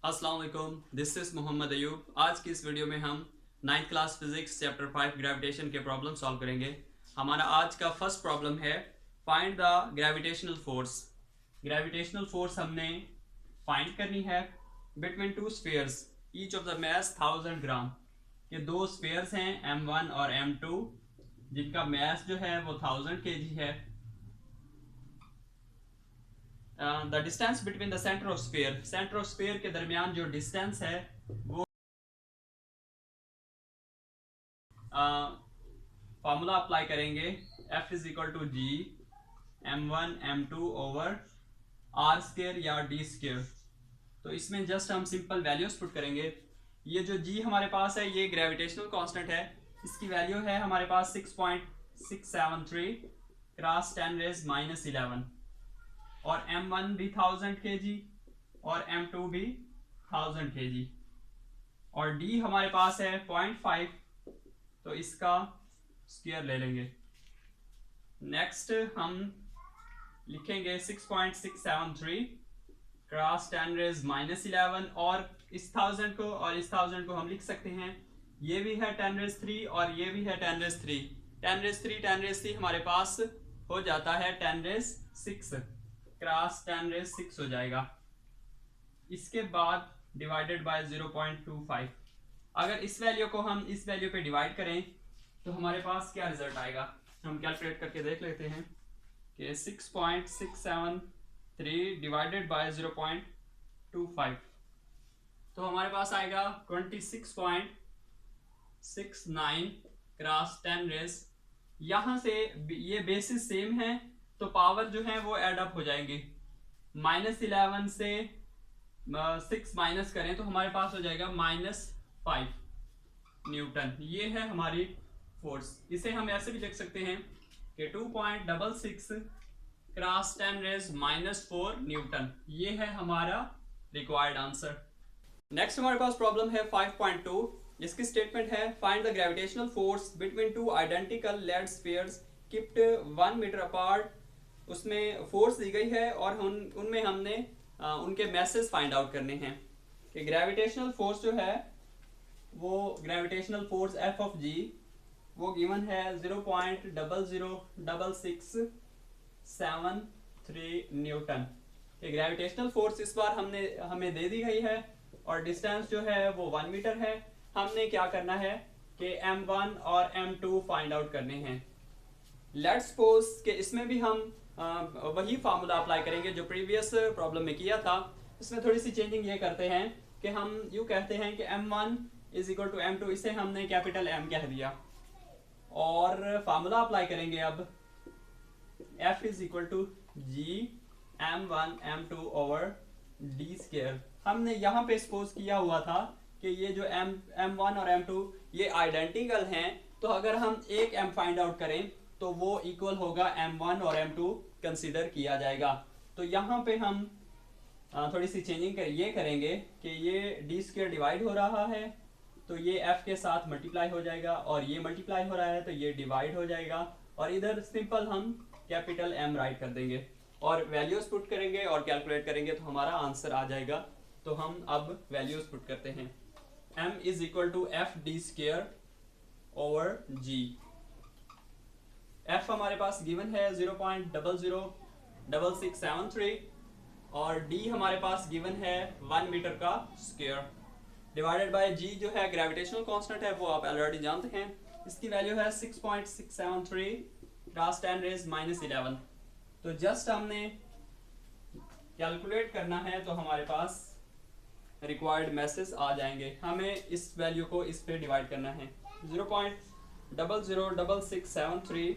अस्सलाम वालेकुम, this is Mohammad Ayub. आज की इस वीडियो में हम 9th class physics chapter 5 gravitation के प्रॉब्लम सॉल्व करेंगे। हमारा आज का फर्स्ट प्रॉब्लम है find the gravitational force. Gravitational force हमने फाइंड करनी है between two spheres each of the mass 1000 ग्राम। ये दो स्फीयर्स हैं M1 और M2 जिनका मास जो है वो 1000 kg है। The distance between the centre of sphere के दरमियान जो डिस्टेंस है वो फॉर्मूला अप्लाई करेंगे। F is equal to G M1 M2 over r square या डी स्केयर। तो इसमें जस्ट हम सिंपल वैल्यूज पुट करेंगे। ये जो जी हमारे पास है ये ग्रेविटेशनल कांस्टेंट है, इसकी वैल्यू है हमारे पास 6.673 क्रॉस 10⁻⁻11 और M1 भी 1000 kg और M2 भी 1000 kg और D हमारे पास है 0.5, तो इसका स्क्वायर ले लेंगे। नेक्स्ट हम लिखेंगे 6.673 क्रॉस 10⁻⁻11 और इस 1000 को हम लिख सकते हैं, ये भी है 10⁻³ और ये भी है 10⁻³ 10⁻³ हमारे पास हो जाता है 10⁻6 क्रॉस 10⁻6 हो जाएगा। इसके बाद डिवाइडेड बाय 0.25। अगर इस वैल्यू को हम इस वैल्यू पे डिवाइड करें तो हमारे पास क्या रिजल्ट आएगा, हम कैलकुलेट करके देख लेते हैं कि 6.673 डिवाइडेड बाय 0.25 तो हमारे पास आएगा 26.69 क्रॉस 10⁻। यहाँ से ये बेसिस सेम है तो पावर जो है वो एड अप हो जाएंगे। -11 से 6 माइनस करें तो हमारे पास हो जाएगा -5 न्यूटन। ये है हमारी फोर्स। इसे हम ऐसे भी लिख सकते हैं कि 2.66 क्रॉस 10⁻⁻4 न्यूटन। ये है हमारा रिक्वायर्ड आंसर। नेक्स्ट हमारे पास प्रॉब्लम है 5.2 जिसकी स्टेटमेंट है find the gravitational force between two identical lead spheres kept 1 metre apart. उसमें फोर्स दी गई है और उनमें हमने उनके मैसेज फाइंड आउट करने हैं कि ग्रेविटेशनल फोर्स जो है वो ग्रेविटेशनल फोर्स F ऑफ जी वो गिवन है 0.00673 न्यूटन। ये ग्रेविटेशनल फोर्स इस बार हमें दे दी गई है और डिस्टेंस जो है वो 1 मीटर है। हमने क्या करना है कि M1 और M2 फाइंड आउट करने हैं। लेट्स सपोज कि इसमें भी हम वही फार्मूला अप्लाई करेंगे जो प्रीवियस प्रॉब्लम में किया था। इसमें थोड़ी सी चेंजिंग ये करते हैं कि हम यूँ कहते हैं कि M1 is equal to M2, इसे हमने कैपिटल M कह दिया और फार्मूला अप्लाई करेंगे। अब F is equal to G M1 M2 over d square. हमने यहाँ पे सपोज किया हुआ था कि ये जो M1 और M2 ये आइडेंटिकल हैं, तो अगर हम एक M फाइंड आउट करें तो वो इक्वल होगा M1 और M2 कंसीडर किया जाएगा। तो यहाँ पे हम थोड़ी सी चेंजिंग ये करेंगे कि ये डी स्क्वायर डिवाइड हो रहा है तो ये F के साथ मल्टीप्लाई हो जाएगा और ये मल्टीप्लाई हो रहा है तो ये डिवाइड हो जाएगा और इधर सिंपल हम कैपिटल M राइट कर देंगे और वैल्यूज पुट करेंगे और कैलकुलेट करेंगे तो हमारा आंसर आ जाएगा। तो हम अब वैल्यूज पुट करते हैं। M is equal to F d square over G. F हमारे पास गिवन है 0.006673 और D हमारे पास गिवन है 1 मीटर का स्क्वायर डिवाइडेड बाय G जो है ग्रेविटेशनल कांस्टेंट है वो आप ऑलरेडी जानते हैं। इसकी वैल्यू है 6.673 क्रॉस 10⁻⁻11। तो जस्ट हमने कैलकुलेट करना है तो हमारे पास रिक्वायर्ड मैसेज आ जाएंगे। हमें इस वैल्यू को इस पे डिवाइड करना है 0.006673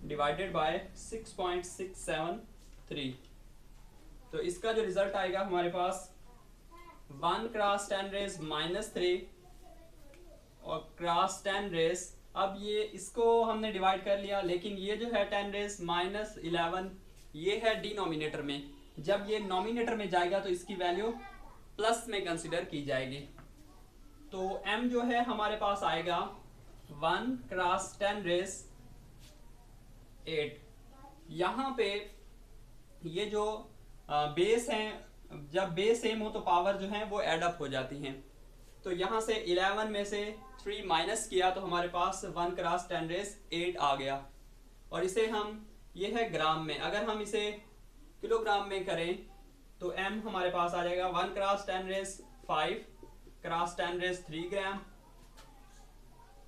डिवाइडेड बाय 6.673। तो इसका जो रिजल्ट आएगा हमारे पास 1 क्रॉस 10⁻³ और क्रॉस 10⁻। अब ये इसको हमने डिवाइड कर लिया लेकिन ये जो है 10⁻11 ये है डिनोमिनेटर में। जब ये नोमिनेटर में जाएगा तो इसकी वैल्यू प्लस में कंसिडर की जाएगी। तो M जो है हमारे पास आएगा 1 क्रॉस 10⁻8। यहाँ पे ये जो बेस हैं जब बेस सेम हो तो पावर जो है वो एड अप हो जाती हैं। तो यहाँ से 11 में से 3 माइनस किया तो हमारे पास 1 क्रॉस 10 रेस 8 आ गया। और इसे हम, ये है ग्राम में, अगर हम इसे किलोग्राम में करें तो m हमारे पास आ जाएगा 1 क्रॉस 10 रेस 5 क्रॉस 10 रेस 3 ग्राम।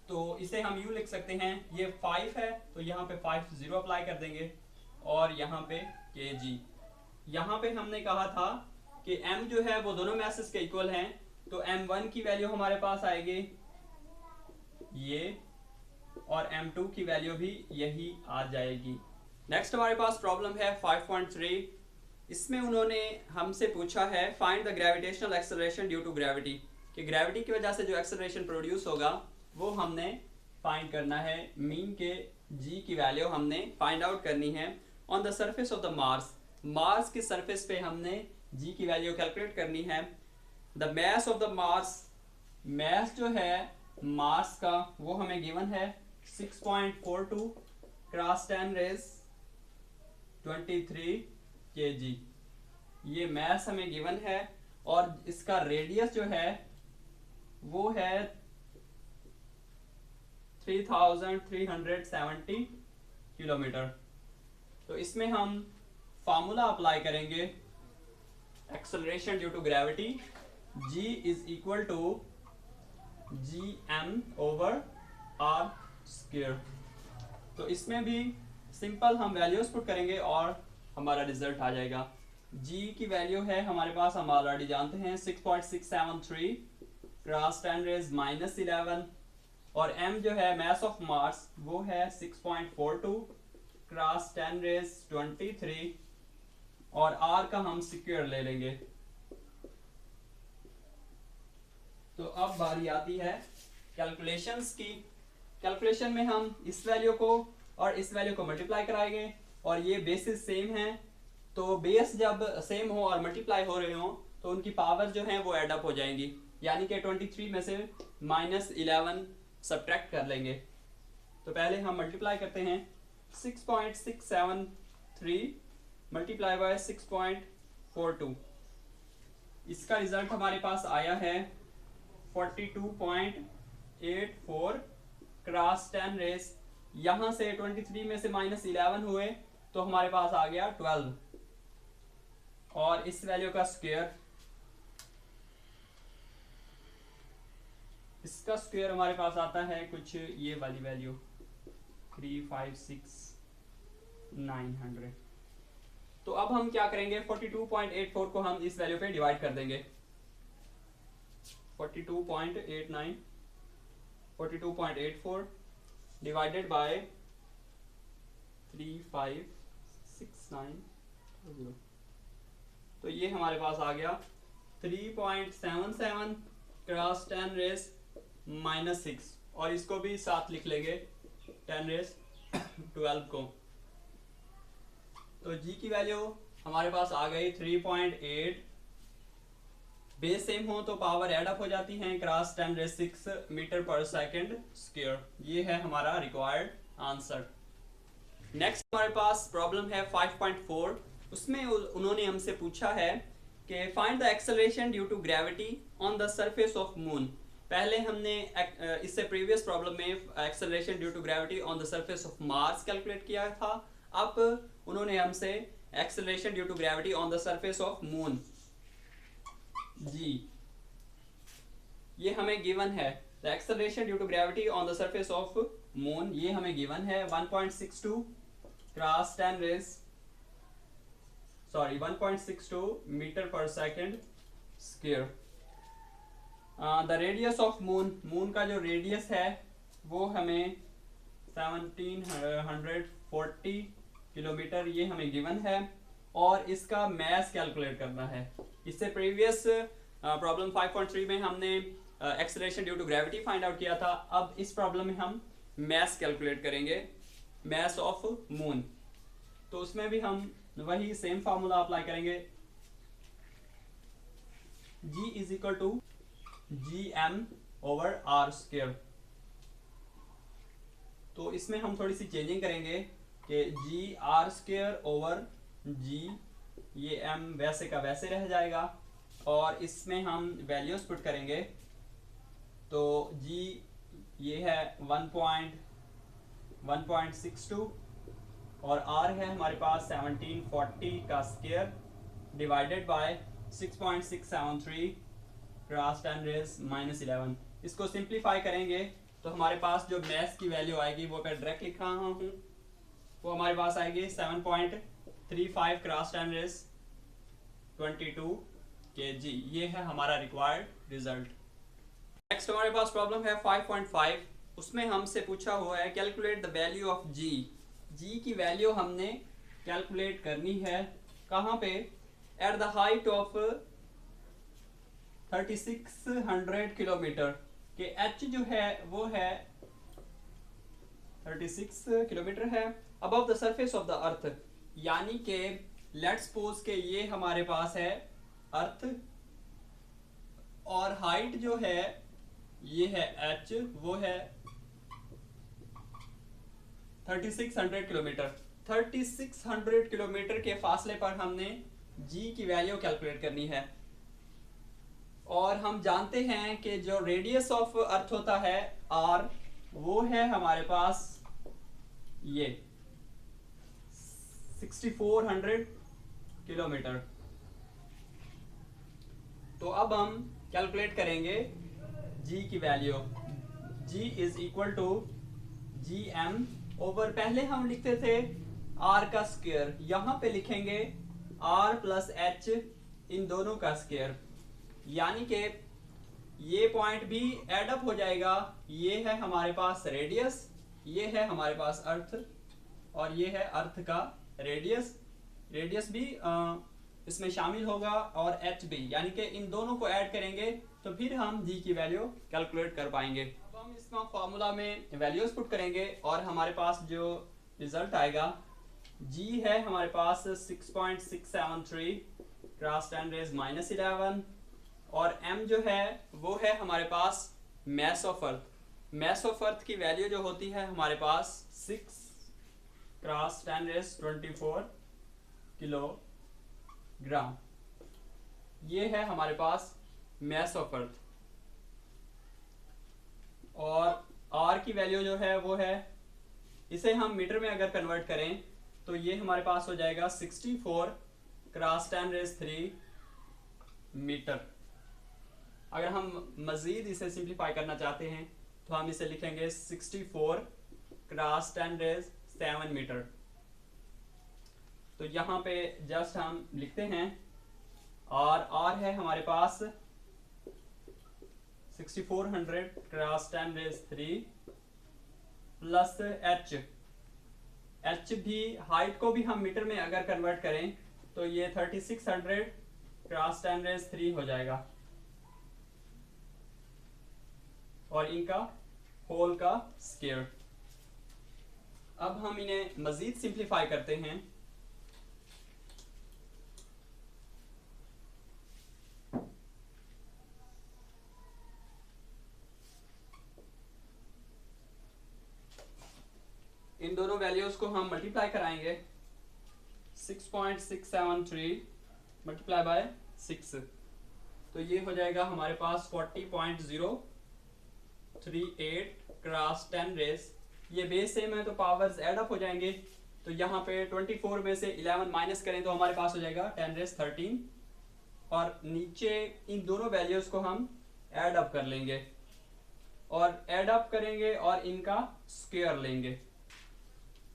तो इसे हम यूँ लिख सकते हैं, ये 5 है तो यहाँ पे 5 जीरो अप्लाई कर देंगे और यहाँ पे kg। यहाँ पे हमने कहा था कि m जो है वो दोनों मैसेज के इक्वल हैं, तो m1 की वैल्यू हमारे पास आएगी ये, और m2 की वैल्यू भी यही आ जाएगी। नेक्स्ट हमारे पास प्रॉब्लम है 5.3। इसमें उन्होंने हमसे पूछा है find the gravitational acceleration due to gravity, कि ग्रेविटी की वजह से जो एक्सेलरेशन प्रोड्यूस होगा वो हमने फाइंड करना है। मीन के g की वैल्यू हमने फाइंड आउट करनी है on the surface of the Mars. Mars की सरफेस पे हमने g की वैल्यू कैलकुलेट करनी है। The mass of the Mars, mass जो है मार्स का वो हमें गिवन है 6.42 क्रॉस 10 रेस 23 kg, ये मैस हमें गिवन है। और इसका रेडियस जो है वो है 3370 किलोमीटर। तो इसमें हम फार्मूला अप्लाई करेंगे acceleration due to gravity, g is equal to gm over r square. तो इसमें भी सिंपल हम वैल्यूज पुट करेंगे और हमारा रिजल्ट आ जाएगा। g की वैल्यू है हमारे पास, हम ऑलरेडी जानते हैं 6.673 क्रॉस 10 रेज -11, और m जो है मैस ऑफ मार्स वो है 6.42 क्रॉस 10 रेज 23, और r का हम स्क्वायर ले लेंगे। तो अब बारी आती है कैलकुलेशंस की। कैलकुलेशन में हम इस वैल्यू को और इस वैल्यू को मल्टीप्लाई कराएंगे, और ये बेसिस सेम है, तो बेस जब सेम हो और मल्टीप्लाई हो रहे हो तो उनकी पावर जो है वो एडअप हो जाएंगी, यानी कि 23 में से -11 सब्ट्रैक्ट कर लेंगे। तो पहले हम मल्टीप्लाई करते हैं, 6.673 मल्टीप्लाई बाय 6.42, इसका रिजल्ट हमारे पास आया है 42.84 क्रॉस 10 रेस। यहाँ से 23 में से -11 हुए तो हमारे पास आ गया 12, और इस वैल्यू का स्क्वायर, इसका स्क्वायर हमारे पास आता है कुछ ये वाली वैल्यू 356,900। तो अब हम क्या करेंगे, 42.84 को हम इस वैल्यू पे डिवाइड कर देंगे। 42.84 डिवाइडेड बाय 356,900, तो ये हमारे पास आ गया 3.77 क्रॉस 10 रेस -6, और इसको भी साथ लिख लेंगे 10 रेस 12 को। तो g की वैल्यू हमारे पास आ गई 3.8। बेस सेम हो तो पावर एड अप हो जाती हैं, क्रॉस 10 रेस 6 मीटर पर सेकंड स्क्वायर। ये है हमारा रिक्वायर्ड आंसर। नेक्स्ट हमारे पास प्रॉब्लम है 5.4। उसमें उन्होंने हमसे पूछा है कि find the acceleration due to gravity on the surface of moon. पहले हमने इससे प्रीवियस प्रॉब्लम में acceleration due to gravity on the surface of Mars calculate किया था। अब उन्होंने हमसे acceleration due to gravity on the surface of moon जी, ये हमें गिवन है। The acceleration due to gravity on the surface of moon, ये हमें गिवन है 1.62 क्रॉस 10 रेस 1.62 मीटर पर second square. The radius of moon, moon का जो रेडियस है वो हमें 1740 किलोमीटर, ये हमें गिवन है, और इसका मैस कैलकुलेट करना है। इससे प्रीवियस प्रॉब्लम 5.3 में हमने acceleration due to gravity find out किया था। अब इस प्रॉब्लम में हम मैस कैलकुलेट करेंगे, मैस ऑफ मून। तो उसमें भी हम वही सेम फार्मूला अप्लाई करेंगे, g is equal to gm over r square. तो इसमें हम थोड़ी सी चेंजिंग करेंगे कि g r square over g ये m वैसे का वैसे रह जाएगा और इसमें हम वैल्यूज पुट करेंगे। तो g ये है 1.62 और r है हमारे पास 1740 का स्क्वायर डिवाइडेड बाय 6.673 क्रॉस 10⁻⁻11। इसको सिंप्लीफाई करेंगे तो हमारे पास जो मैथ्स की वैल्यू आएगी वो मैं डायरेक्ट लिख रहा हूँ, वो हमारे पास आएगी 7.35 क्रॉस 10⁻22 kg। ये है हमारा रिक्वायर्ड रिजल्ट। नेक्स्ट हमारे पास प्रॉब्लम है 5.5। उसमें हमसे पूछा हुआ है calculate the value of g। g की वैल्यू हमने कैलकुलेट करनी है कहाँ पे? At the height of 3600 kilometre के h जो है वो है 36 किलोमीटर है above the surface of the earth. यानी कि लेट्स सपोज के ये हमारे पास है अर्थ और हाइट जो है ये है h, वो है 3600 किलोमीटर। 3600 किलोमीटर के फासले पर हमने g की वैल्यू कैलकुलेट करनी है और हम जानते हैं कि जो रेडियस ऑफ अर्थ होता है r, वो है हमारे पास ये 6400 किलोमीटर। तो अब हम कैलकुलेट करेंगे g की value. g is equal to G M over, पहले हम लिखते थे r का स्क्वायर, यहाँ पे लिखेंगे r प्लस h इन दोनों का स्क्वायर। यानी कि ये पॉइंट भी एड अप हो जाएगा। ये है हमारे पास रेडियस, ये है हमारे पास अर्थ और ये है अर्थ का रेडियस। रेडियस भी इसमें शामिल होगा और h भी, यानी कि इन दोनों को ऐड करेंगे तो फिर हम g की वैल्यू कैलकुलेट कर पाएंगे। अब हम इसमें फॉर्मूला में वैल्यूज पुट करेंगे और हमारे पास जो रिजल्ट आएगा g है हमारे पास 6.673 क्रॉस 10⁻⁻11 और m जो है वो है हमारे पास mass of earth. Mass of earth की वैल्यू जो होती है हमारे पास 6 क्रॉस 10⁻24 किलोग्राम। ये है हमारे पास मैस ऑफ अर्थ और r की वैल्यू जो है वो है, इसे हम मीटर में अगर कन्वर्ट करें तो ये हमारे पास हो जाएगा 64 क्रॉस 10⁻³ मीटर। अगर हम मजीद इसे सिंप्लीफाई करना चाहते हैं तो हम इसे लिखेंगे 64 क्रॉस 10⁻7 मीटर। तो यहाँ पे जस्ट हम लिखते हैं और r है हमारे पास 6400 क्रॉस 10⁻³ प्लस h भी, हाइट को भी हम मीटर में अगर कन्वर्ट करें तो ये 3600 क्रॉस 10⁻³ हो जाएगा और इनका होल का स्क्वायर। अब हम इन्हें मजीद सिंप्लीफाई करते हैं। इन दोनों वैल्यूज को हम मल्टीप्लाई कराएंगे। 6.673 मल्टीप्लाई बाय 6 तो ये हो जाएगा हमारे पास 40.038 क्रॉस 10⁻, ये बेस सेम है तो पावर्स ऐड अप हो जाएंगे। तो यहाँ पे 24 में से 11 माइनस करें तो हमारे पास हो जाएगा 10⁻13 और नीचे इन दोनों वैल्यूज को हम ऐड अप कर लेंगे और ऐड अप करेंगे और इनका स्क्वायर लेंगे।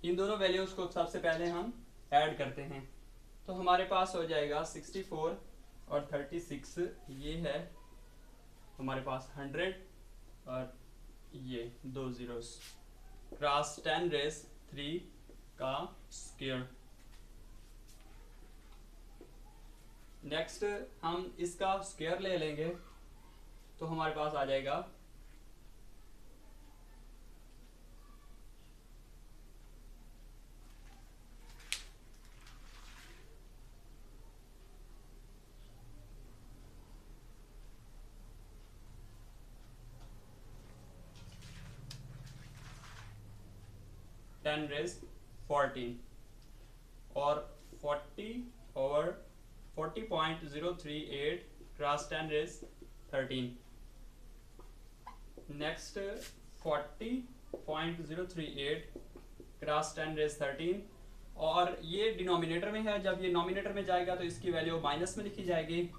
इन दोनों वैल्यूज को सबसे पहले हम ऐड करते हैं तो हमारे पास हो जाएगा 64 और 36, ये है हमारे पास 100 और ये 2 zeros क्रॉस 10⁻³ का स्क्वायर। नेक्स्ट हम इसका स्क्वायर ले लेंगे तो हमारे पास आ जाएगा 10⁻14 और 40/10⁻³ 40.038 cross 10 raise 13। Next 40.038 cross 10 raise 13, और ये डिनोमिनेटर में है, जब ये नॉमिनेटर में जाएगा तो इसकी वैल्यू माइनस में लिखी जाएगी।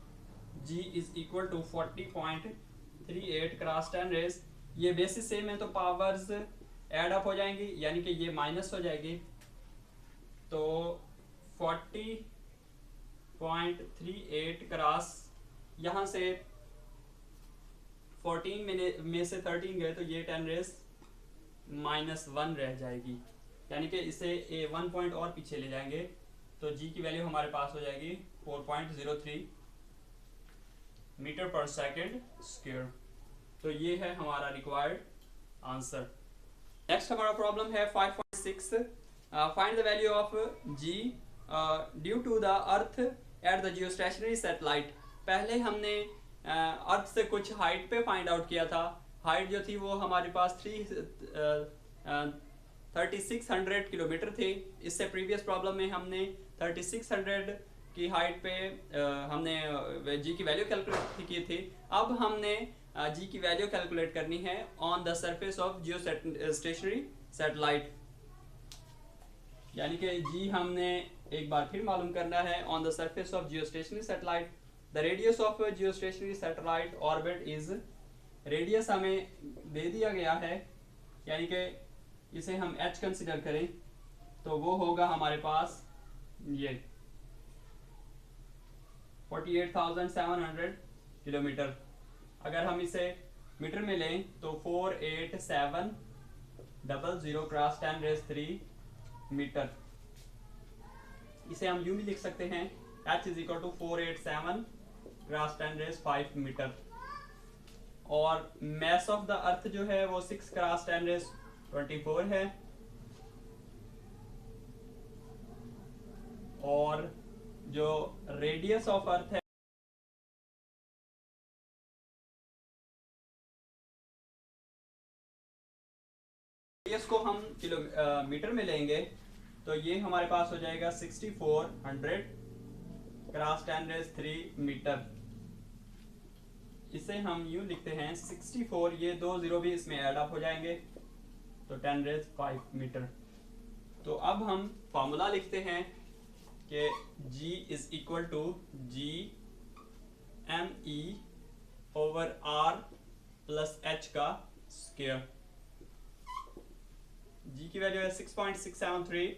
g is equal to 40.38 cross 10 raise, ये बेसिस सेम है तो पावर्स ऐड अप हो जाएंगी, यानी कि ये माइनस हो जाएगी। तो 40.38 क्रॉस, यहाँ से 14 में से 13 गए तो ये 10 रेज -1 रह जाएगी, यानी कि इसे 1 पॉइंट और पीछे ले जाएंगे तो g की वैल्यू हमारे पास हो जाएगी 4.03 मीटर पर सेकेंड स्क्वायर। तो ये है हमारा रिक्वायर्ड आंसर। नेक्स्ट हमारा प्रॉब्लम है 5.6, find the value of g due to the earth at the geostationary satellite. पहले हमने अर्थ से कुछ हाइट पे फाइंड आउट किया था। हाइट जो थी वो हमारे पास 3600 किलोमीटर थी। इससे प्रीवियस प्रॉब्लम में हमने 3600 की हाइट पे हमने जी की वैल्यू कैलकुलेट की थी। अब हमने जी की वैल्यू कैलकुलेट करनी है on the surface of Jio stationery satellite, यानी कि जी हमने एक बार फिर मालूम करना है on the surface of Jio stationery satellite. The radius of Jio stationery satellite orbit is, radius हमें दे दिया गया है, यानी कि इसे हम h कंसिडर करें तो वो होगा हमारे पास ये 48,700 किलोमीटर। अगर हम इसे मीटर में लें तो 48700 क्रॉस 10 रेज 3 मीटर। इसे हम यूं भी लिख सकते हैं h is equal to 487 cross 10 raise 5 metre. और मैस ऑफ द अर्थ जो है वो 6 क्रॉस 10 रेज 24 है, और जो रेडियस ऑफ अर्थ है रेडियस को हम मीटर में लेंगे तो ये हमारे पास हो जाएगा 6400 क्रॉस 10 रेज 3 मीटर। इसे हम यूं लिखते हैं 64, ये 2 जीरो भी इसमें ऐड अप हो जाएंगे तो 10 रेज 5 मीटर। तो अब हम फॉर्मूला लिखते हैं कि g is equal to G M E over r plus h का स्क्वायर। g की वैल्यू है 6.673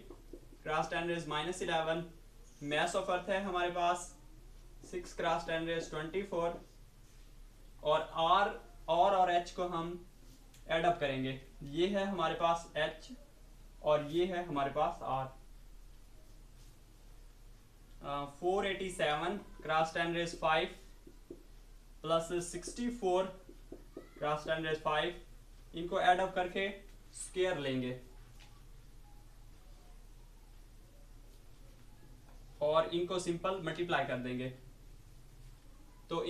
cross 10 raise -11। Mass of earth है हमारे पास 6 क्रॉस 10 रेज 24, और r और h को हम ऐड अप करेंगे। ये है हमारे पास h और ये है हमारे पास r। 487 cross 10 raise 5 plus 64 cross 10 raise 5, इनको ऐड अप करके स्क्वायर लेंगे और इनको सिंपल मल्टीप्लाई कर देंगे। तो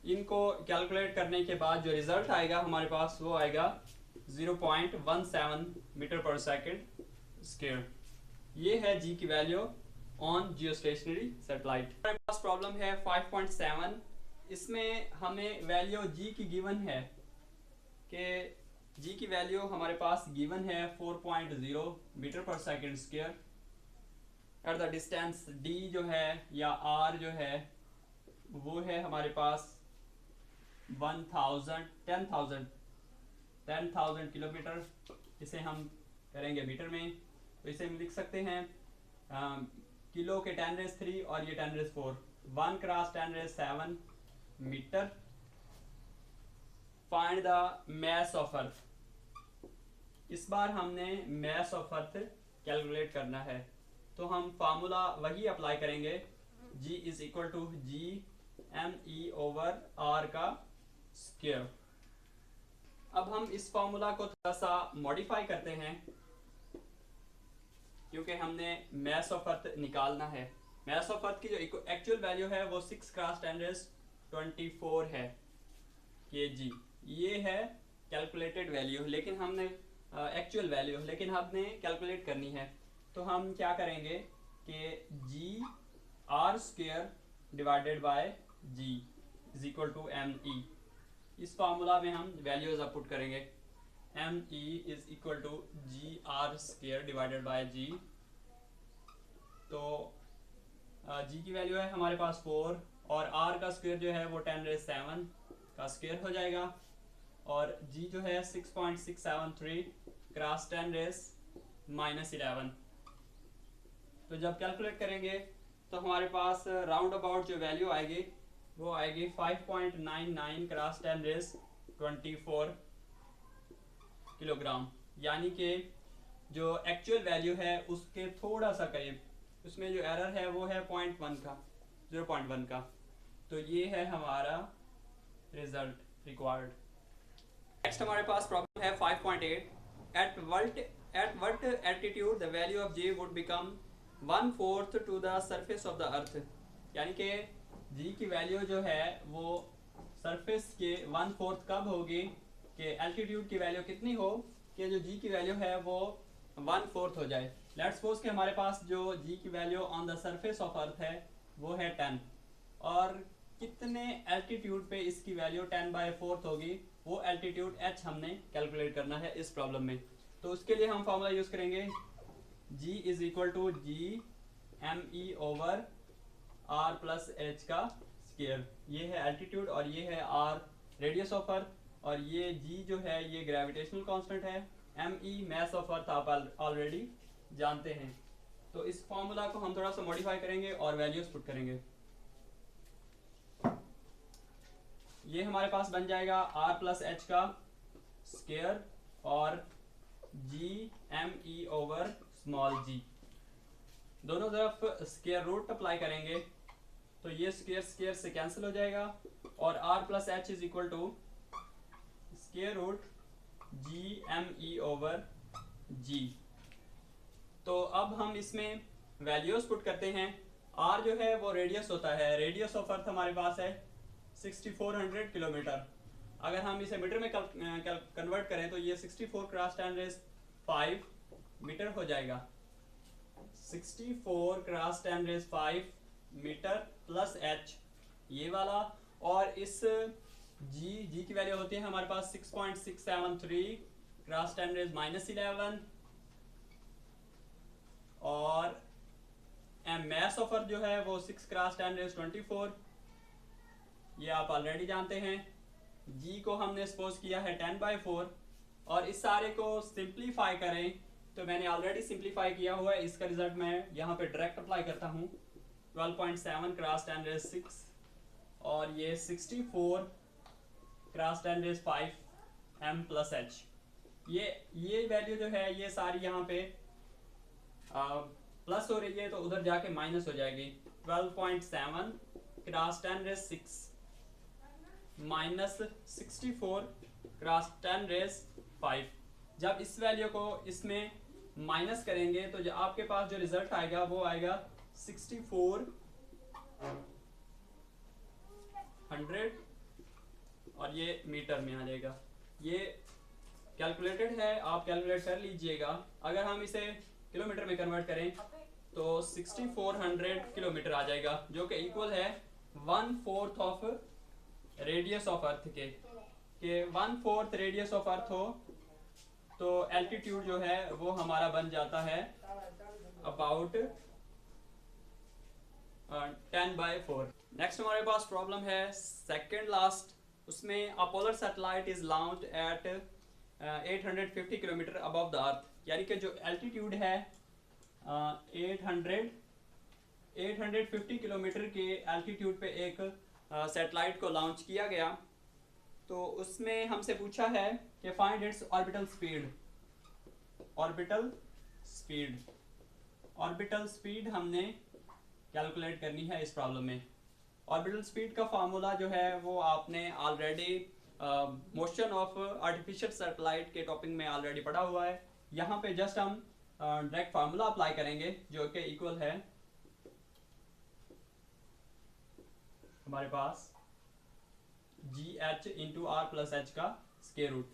इनको कैलकुलेट करने के बाद जो रिजल्ट आएगा हमारे पास वो आएगा 0.17 मीटर पर सेकेंड स्क्वायर। ये है जी की वैल्यू ऑन जियोस्टेशनरी सैटेलाइट। हमारे पास प्रॉब्लम है 5.7, इसमें हमें वैल्यू जी की गिवन है कि जी की वैल्यू हमारे पास गिवन है 4.0 मीटर पर second square at the distance D जो है या आर जो है वो है हमारे पास 10,000 किलोमीटर। इसे हम करेंगे मीटर में तो इसे हम लिख सकते हैं किलो के 10 रेज 3 और ये 10 raise 4, 1 cross 10 raise 7 metre. Find the mass of earth. इस बार हमने मैस ऑफ अर्थ कैलकुलेट करना है तो हम फार्मूला वही अप्लाई करेंगे, g is equal to G M E over R का स्क्वायर। अब हम इस फार्मूला को थोड़ा सा मॉडिफाई करते हैं क्योंकि हमने मैस ऑफ अर्थ निकालना है। मैस ऑफ अर्थ की जो एक्चुअल वैल्यू है वो 6 क्रॉस 10 रेज 24 है kg। ये है कैलकुलेटेड वैल्यू, लेकिन हमने एक्चुअल वैल्यू लेकिन हमने कैलकुलेट करनी है। तो हम क्या करेंगे कि g R square divided by G is equal to M E. इस फार्मूला में हम वैल्यूज अब पुट करेंगे। M E is equal to G R square divided by G. तो जी की वैल्यू है हमारे पास 4 और आर का स्क्वायर जो है वो 10⁻7 का स्क्वायर हो जाएगा और जी जो है 6.673 क्रॉस 10⁻11। तो जब कैलकुलेट करेंगे तो हमारे पास राउंड अबाउट जो वैल्यू आएगी वो आएगी 5.99 क्रॉस 10⁻24 किलोग्राम, यानी कि जो एक्चुअल वैल्यू है उसके थोड़ा सा करीब, उसमें जो एरर है वो है 0.1 का, 0.1 का। तो ये है हमारा रिजल्ट रिक्वायर्ड। नेक्स्ट हमारे पास प्रॉब्लम है 5.8। At what altitude the value of G would become 1/4 to the surface of the earth, यानी कि जी की वैल्यू जो है वो सरफेस के 1/4 कब होगी कि एल्टीट्यूड की वैल्यू कितनी हो कि जो जी की वैल्यू है वो 1/4 हो जाए। लेट्स सपोज कि हमारे पास जो जी की value on the surface of earth है वो है 10 और कितने एल्टीट्यूड पे इसकी वैल्यू 10/4 होगी, वो एल्टीट्यूड h हमने कैलकुलेट करना है इस प्रॉब्लम में। तो उसके लिए हम फॉर्मूला यूज करेंगे g is equal to G M E over R plus H का स्क्वायर। ये है एल्टीट्यूड और ये है आर रेडियस ऑफ अर्थ और ये जी जो है ये ग्रेविटेशनल कांस्टेंट है। M E mass of earth आप ऑलरेडी जानते हैं। तो इस फॉर्मूला को हम थोड़ा सा मॉडिफाई करेंगे और वैल्यूज पुट करेंगे। ये हमारे पास बन जाएगा आर प्लस एच का स्क्वायर और G M E over small g. दोनों तरफ स्क्वायर रूट अप्लाई करेंगे तो ये स्क्वायर स्क्वायर से कैंसिल हो जाएगा और r plus h is equal to square root G M E over g. तो अब हम इसमें वैल्यूज पुट करते हैं। आर जो है वो रेडियस होता है, रेडियस ऑफ अर्थ हमारे पास है 6400 किलोमीटर। अगर हम इसे मीटर में कन्वर्ट करें तो ये 64 क्रॉस 10⁵ मीटर हो जाएगा। 64 क्रॉस 10⁵ मीटर प्लस एच ये वाला, और इस जी की वैल्यू होती है हमारे पास 6.673 क्रॉस 10⁻11 और मैस ऑफ अर्थ जो है वो 6 क्रॉस 10⁻24, ये आप ऑलरेडी जानते हैं। जी को हमने सपोज किया है 10/4 और इस सारे को सिंप्लीफाई करें तो मैंने ऑलरेडी सिंप्लीफाई किया हुआ है, इसका रिजल्ट मैं यहाँ पे डायरेक्ट अप्लाई करता हूँ। 12.7 क्रॉस 10⁻6 और ये 64 क्रॉस 10⁵ m प्लस एच। ये वैल्यू जो है ये सारी यहाँ पे प्लस हो रही है तो उधर जाके माइनस हो जाएगी। 12.7 क्रॉस 10⁻6 माइनस 64 क्रॉस 10⁵। जब इस वैल्यू को इसमें माइनस करेंगे तो जो आपके पास जो रिजल्ट आएगा वो आएगा 6400 और ये मीटर में आ जाएगा। ये कैलकुलेटेड है, आप कैलकुलेट कर लीजिएगा। अगर हम इसे किलोमीटर में कन्वर्ट करें तो 6400 किलोमीटर आ जाएगा, जो कि इक्वल है 1/4 ऑफ रेडियस ऑफ अर्थ के 1/4 रेडियस ऑफ अर्थ हो तो एल्टीट्यूड जो है वो हमारा बन जाता है अबाउट 10/4। नेक्स्ट हमारे पास प्रॉब्लम है सेकंड लास्ट। उसमें a polar satellite is launched at 850 kilometre above the earth, यानी कि जो एल्टीट्यूड है 850 किलोमीटर के एल्टीट्यूड पे एक सैटेलाइट को लॉन्च किया गया। तो उसमें हमसे पूछा है कि फाइंड इट्स ऑर्बिटल स्पीड हमने कैलकुलेट करनी है इस प्रॉब्लम में। ऑर्बिटल स्पीड का फार्मूला जो है वो आपने already motion of artificial satellite के टॉपिक में ऑलरेडी पढ़ा हुआ है। यहाँ पे जस्ट हम डायरेक्ट फार्मूला अप्लाई करेंगे जो कि इक्वल है हमारे पास g h into r plus H का स्क्वायर रूट।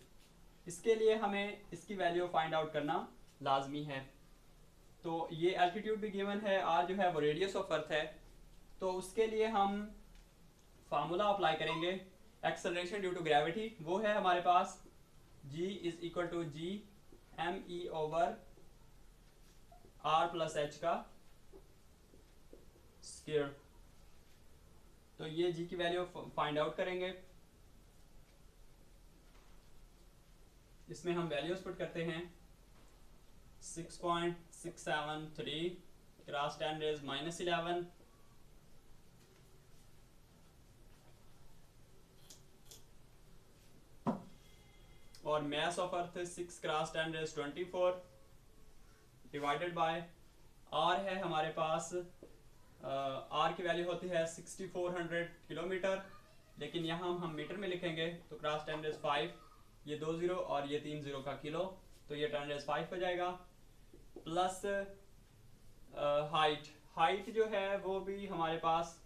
इसके लिए हमें इसकी वैल्यू फाइंड आउट करना लाजमी है। तो ये एल्टीट्यूड भी गिवन है, आर जो है वो रेडियस ऑफ अर्थ है, तो उसके लिए हम फार्मूला अप्लाई करेंगे एक्सेलरेशन ड्यू टू ग्रेविटी, वो है हमारे पास g is equal to G M E over R plus H का स्क्वायर। तो ये g की वैल्यू फाइंड आउट करेंगे। इसमें हम वैल्यूज पुट करते हैं 6.673 क्रॉस 10 रेज -11, और mass of earth 6 cross 10 raise 24 divided by R है हमारे पास, आर की वैल्यू होती है 6400 किलोमीटर, लेकिन यहाँ हम मीटर में लिखेंगे तो क्रॉस 10 रेज 5, ये 2 जीरो और ये 3 जीरो का किलो, तो ये 10 रेज 5 हो जाएगा। प्लस हाइट जो है वो भी हमारे पास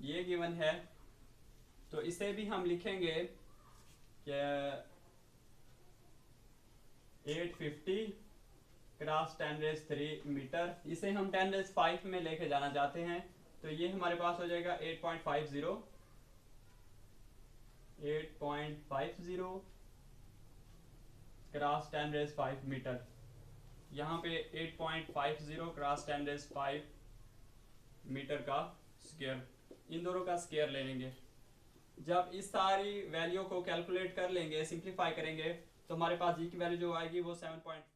ये गिवन है, तो इसे भी हम लिखेंगे कि 850 क्रॉस 10 रेज 3 मीटर। इसे हम 10 रेज 5 में लेके जाना चाहते हैं, तो ये हमारे पास हो जाएगा 8.50 क्रॉस 10 रेज 5 मीटर। यहाँ पे 8.50 क्रॉस 10 रेज 5 मीटर का स्क्वायर, इन दोनों का स्क्वायर ले लेंगे। जब इस सारी वैल्यू को कैलकुलेट कर लेंगे, सिंप्लीफाई करेंगे, तो हमारे पास जी की वैल्यू जो आएगी वो 7.